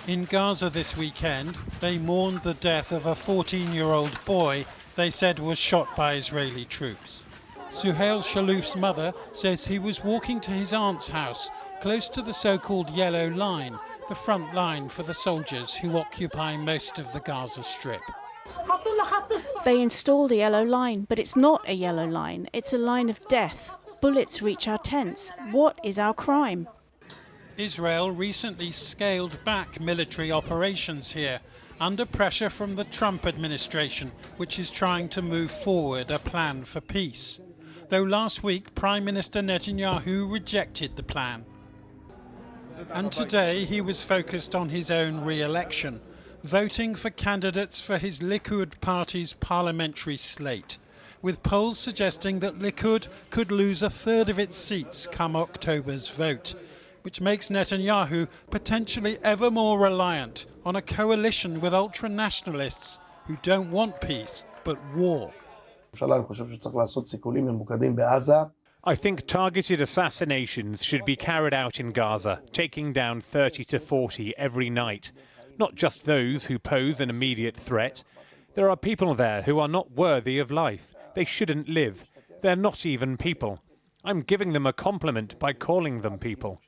In Gaza this weekend, they mourned the death of a 14-year-old boy they said was shot by Israeli troops. Suhail Shalouf's mother says he was walking to his aunt's house, close to the so-called Yellow Line, the front line for the soldiers who occupy most of the Gaza Strip. They installed a yellow line, but it's not a yellow line. It's a line of death. Bullets reach our tents. What is our crime? Israel recently scaled back military operations here, under pressure from the Trump administration, which is trying to move forward a plan for peace. Though last week, Prime Minister Netanyahu rejected the plan. And today he was focused on his own re-election, voting for candidates for his Likud party's parliamentary slate, with polls suggesting that Likud could lose a third of its seats come October's vote, which makes Netanyahu potentially ever more reliant on a coalition with ultra-nationalists who don't want peace but war. I think targeted assassinations should be carried out in Gaza, taking down 30 to 40 every night. Not just those who pose an immediate threat. There are people there who are not worthy of life. They shouldn't live. They're not even people. I'm giving them a compliment by calling them people.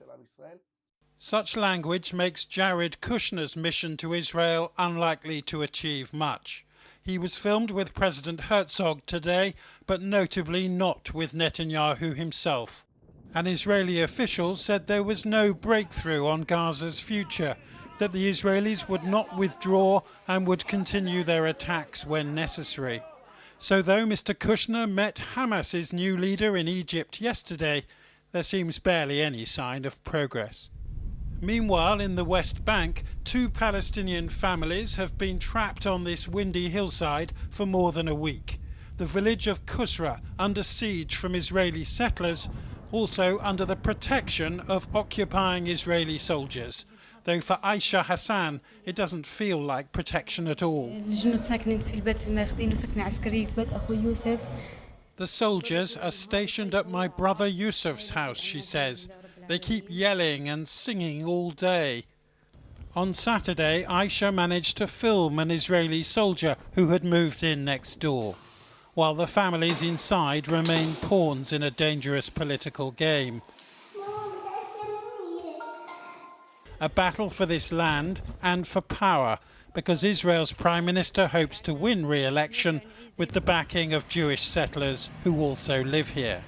Such language makes Jared Kushner's mission to Israel unlikely to achieve much. He was filmed with President Herzog today, but notably not with Netanyahu himself. An Israeli official said there was no breakthrough on Gaza's future, that the Israelis would not withdraw and would continue their attacks when necessary. So though Mr. Kushner met Hamas's new leader in Egypt yesterday, there seems barely any sign of progress. Meanwhile, in the West Bank, 2 Palestinian families have been trapped on this windy hillside for more than a week. The village of Kusra under siege from Israeli settlers, also under the protection of occupying Israeli soldiers. Though for Aisha Hassan, it doesn't feel like protection at all. The soldiers are stationed at my brother Yusuf's house, she says. They keep yelling and singing all day. On Saturday, Aisha managed to film an Israeli soldier who had moved in next door, while the families inside remain pawns in a dangerous political game. A battle for this land and for power, because Israel's Prime Minister hopes to win re-election with the backing of Jewish settlers who also live here.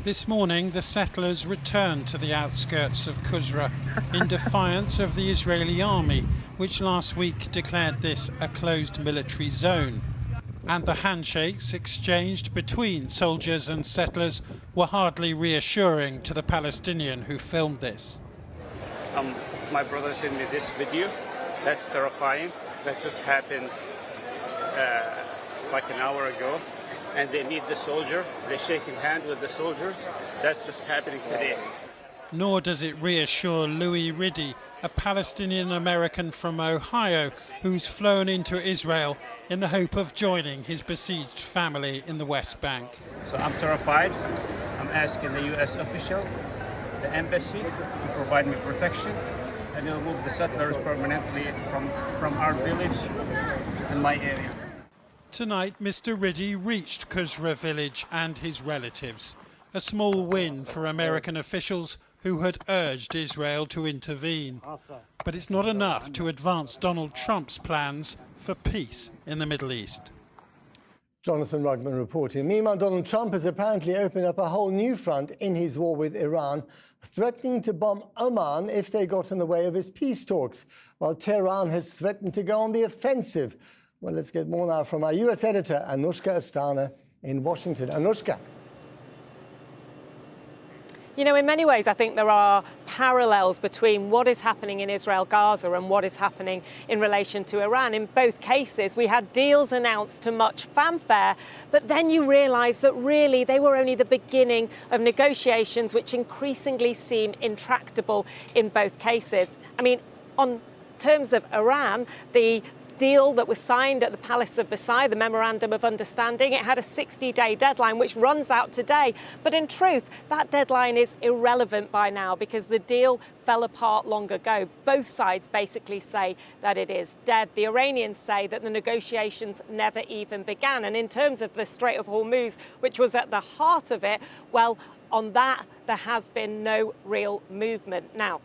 This morning, the settlers returned to the outskirts of Kusra in defiance of the Israeli army, which last week declared this a closed military zone. And the handshakes exchanged between soldiers and settlers were hardly reassuring to the Palestinian who filmed this. My brother sent me this video. That's terrifying. That just happened like an hour ago. And they meet the soldier, they're shaking hands with the soldiers. That's just happening today. Nor does it reassure Louis Riddy, a Palestinian-American from Ohio who's flown into Israel in the hope of joining his besieged family in the West Bank. So I'm terrified. I'm asking the U.S. official, the embassy, to provide me protection and remove the settlers permanently from our village and my area. Tonight, Mr. Riddy reached Kusra village and his relatives, a small win for American officials who had urged Israel to intervene. But it's not enough to advance Donald Trump's plans for peace in the Middle East. Jonathan Rugman reporting. Meanwhile, Donald Trump has apparently opened up a whole new front in his war with Iran, threatening to bomb Oman if they got in the way of his peace talks, while Tehran has threatened to go on the offensive. Well, let's get more now from our US editor, Anushka Astana in Washington. Anushka. You know, in many ways, I think there are parallels between what is happening in Israel, Gaza, and what is happening in relation to Iran. In both cases, we had deals announced to much fanfare, but then you realise that really they were only the beginning of negotiations which increasingly seem intractable in both cases. I mean, on terms of Iran, the deal that was signed at the Palace of Versailles, the Memorandum of Understanding, it had a 60-day deadline, which runs out today. But in truth, that deadline is irrelevant by now because the deal fell apart long ago. Both sides basically say that it is dead. The Iranians say that the negotiations never even began. And in terms of the Strait of Hormuz, which was at the heart of it, well, on that, there has been no real movement. Now,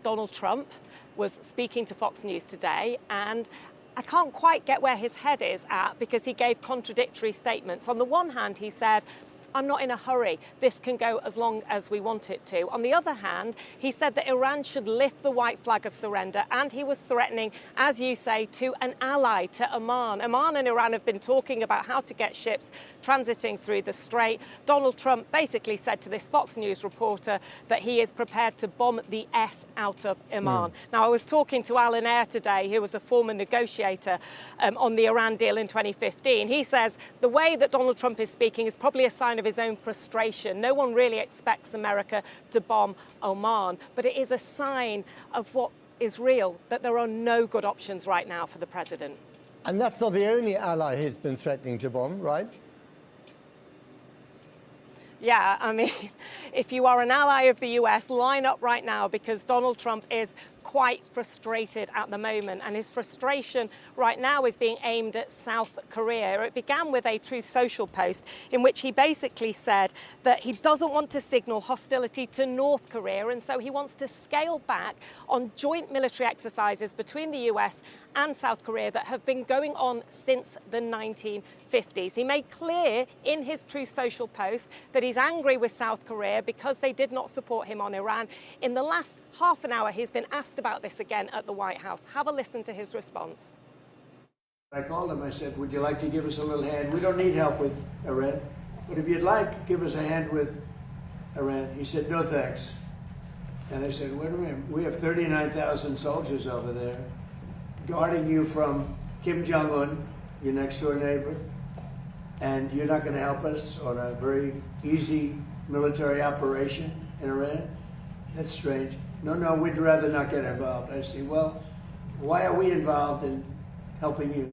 Donald Trump was speaking to Fox News today, and I can't quite get where his head is at because he gave contradictory statements. On the one hand, he said, I'm not in a hurry. This can go as long as we want it to. On the other hand, he said that Iran should lift the white flag of surrender, and he was threatening, as you say, to an ally, to Oman. Oman and Iran have been talking about how to get ships transiting through the strait. Donald Trump basically said to this Fox News reporter that he is prepared to bomb the S out of Oman. Now, I was talking to Alan Eyre today, who was a former negotiator on the Iran deal in 2015. He says the way that Donald Trump is speaking is probably a sign of his own frustration. No one really expects America to bomb Oman, but it is a sign of what is real, that there are no good options right now for the president. And that's not the only ally he's been threatening to bomb, right? Yeah, I mean, if you are an ally of the US, line up right now because Donald Trump is quite frustrated at the moment, and his frustration right now is being aimed at South Korea. It began with a Truth Social post in which he basically said that he doesn't want to signal hostility to North Korea, and so he wants to scale back on joint military exercises between the US and South Korea that have been going on since the 1950s. He made clear in his Truth Social post that he's angry with South Korea because they did not support him on Iran. In the last half an hour, he's been asked about this again at the White House. Have a listen to his response. I called him, I said, would you like to give us a little hand? We don't need help with Iran, but if you'd like, give us a hand with Iran. He said, no thanks. And I said, wait a minute, we have 39,000 soldiers over there guarding you from Kim Jong-un, your next door neighbor, and you're not going to help us on a very easy military operation in Iran? That's strange. No, we'd rather not get involved. I say, well, why are we involved in helping you?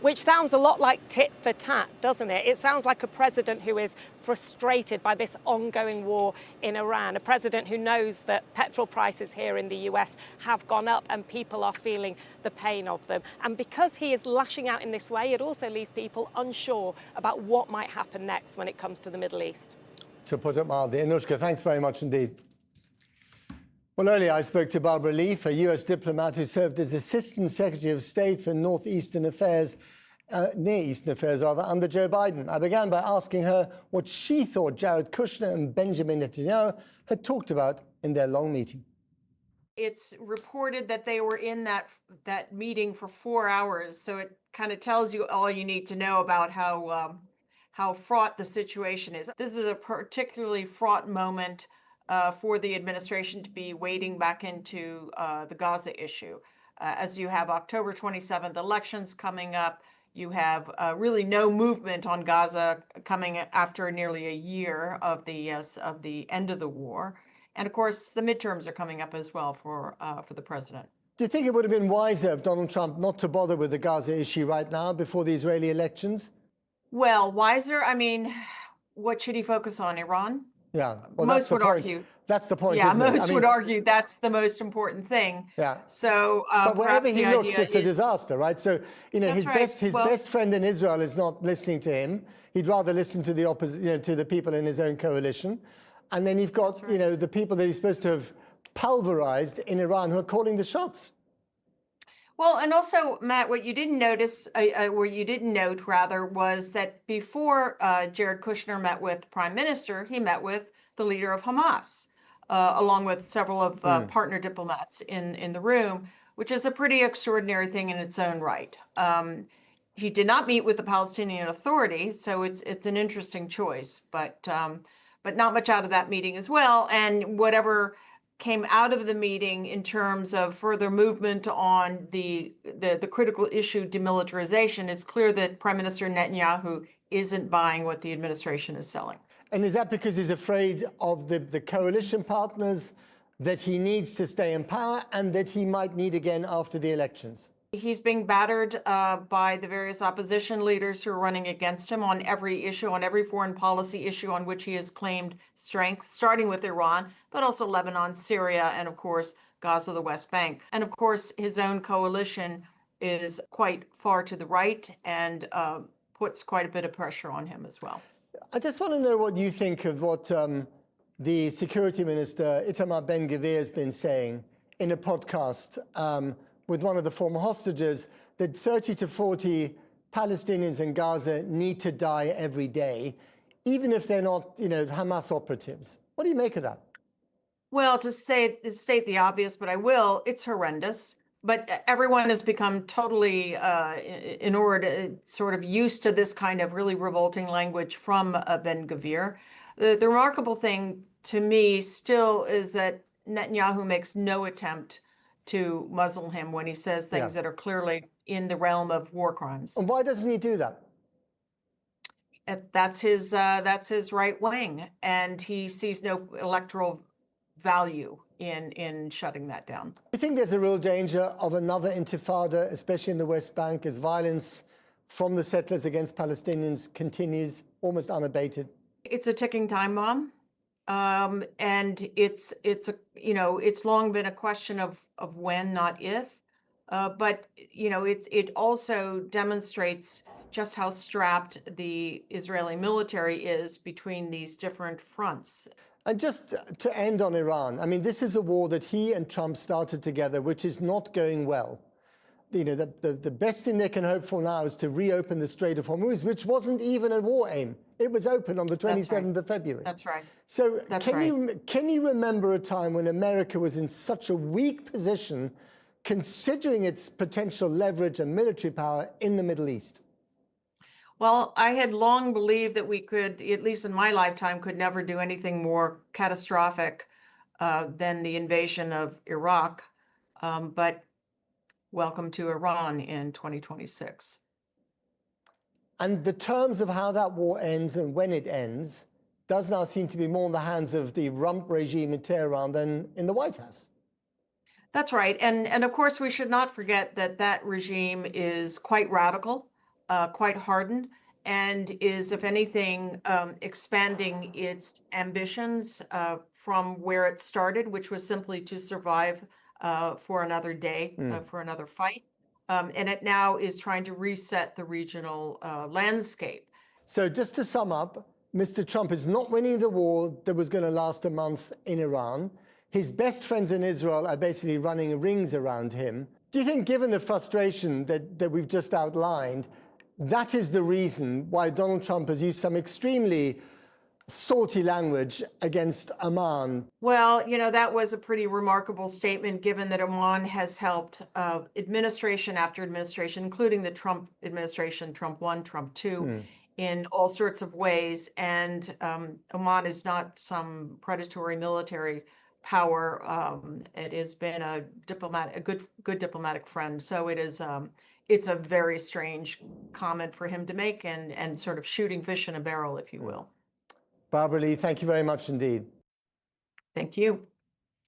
Which sounds a lot like tit for tat, doesn't it? It sounds like a president who is frustrated by this ongoing war in Iran, a president who knows that petrol prices here in the US have gone up and people are feeling the pain of them. And because he is lashing out in this way, it also leaves people unsure about what might happen next when it comes to the Middle East. To put it mildly. Anushka, thanks very much indeed. Well, earlier I spoke to Barbara Leaf, a US diplomat who served as Assistant Secretary of State for Near Eastern Affairs, under Joe Biden. I began by asking her what she thought Jared Kushner and Benjamin Netanyahu had talked about in their long meeting. It's reported that they were in that meeting for 4 hours, so it kind of tells you all you need to know about how fraught the situation is. This is a particularly fraught moment for the administration to be wading back into the Gaza issue. As you have October 27th elections coming up, you have really no movement on Gaza coming after nearly a year of the end of the war. And of course, the midterms are coming up as well for the president. Do you think it would have been wiser of Donald Trump not to bother with the Gaza issue right now before the Israeli elections? Well, wiser, I mean, what should he focus on, Iran? Yeah, well, most would argue. That's the point, yeah, isn't it? most would argue that's the most important thing. Yeah. So, but wherever he looks, it's a disaster, right? So, you know, his best friend in Israel is not listening to him. He'd rather listen to the to the people in his own coalition. And then you've got, the people that he's supposed to have pulverized in Iran who are calling the shots. Well, and also, Matt, what you didn't notice, or you didn't note rather, was that before Jared Kushner met with the prime minister, he met with the leader of Hamas, along with several of partner diplomats in the room, which is a pretty extraordinary thing in its own right. He did not meet with the Palestinian Authority, so it's an interesting choice, but not much out of that meeting as well. And whatever came out of the meeting in terms of further movement on the critical issue demilitarization, it's clear that Prime Minister Netanyahu isn't buying what the administration is selling. And is that because he's afraid of the coalition partners that he needs to stay in power and that he might need again after the elections? He's being battered by the various opposition leaders who are running against him on every issue, on every foreign policy issue on which he has claimed strength, starting with Iran, but also Lebanon, Syria, and of course, Gaza, the West Bank. And of course, his own coalition is quite far to the right and puts quite a bit of pressure on him as well. I just want to know what you think of what the Security Minister, Itamar Ben-Gvir, has been saying in a podcast with one of the former hostages, that 30 to 40 Palestinians in Gaza need to die every day, even if they're not, Hamas operatives. What do you make of that? Well, to state the obvious, but I will, it's horrendous. But everyone has become totally, sort of used to this kind of really revolting language from Ben-Gvir. The remarkable thing to me still is that Netanyahu makes no attempt to muzzle him when he says things that are clearly in the realm of war crimes. And why doesn't he do that? That's his right wing, and he sees no electoral value in shutting that down. Do you think there's a real danger of another intifada, especially in the West Bank, as violence from the settlers against Palestinians continues almost unabated? It's a ticking time bomb, and it's long been a question of when, not if. But it also demonstrates just how strapped the Israeli military is between these different fronts. And just to end on Iran, I mean, this is a war that he and Trump started together, which is not going well. The best thing they can hope for now is to reopen the Strait of Hormuz, which wasn't even a war aim. It was open on the 27th of February. That's right. So can you remember a time when America was in such a weak position, considering its potential leverage and military power in the Middle East? Well, I had long believed that we could, at least in my lifetime, could never do anything more catastrophic than the invasion of Iraq. But welcome to Iran in 2026. And the terms of how that war ends and when it ends does now seem to be more in the hands of the rump regime in Tehran than in the White House. That's right. And of course, we should not forget that that regime is quite radical, quite hardened, and is, if anything, expanding its ambitions from where it started, which was simply to survive for another day, for another fight. And it now is trying to reset the regional landscape. So just to sum up, Mr. Trump is not winning the war that was going to last a month in Iran. His best friends in Israel are basically running rings around him. Do you think, given the frustration that we've just outlined, that is the reason why Donald Trump has used some extremely salty language against Oman? Well, that was a pretty remarkable statement, given that Oman has helped administration after administration, including the Trump administration, Trump 1, Trump 2, in all sorts of ways. And Oman is not some predatory military power. It has been a good diplomatic friend. So it's a very strange comment for him to make, and sort of shooting fish in a barrel, if you will. Barbara Lee, thank you very much indeed. Thank you.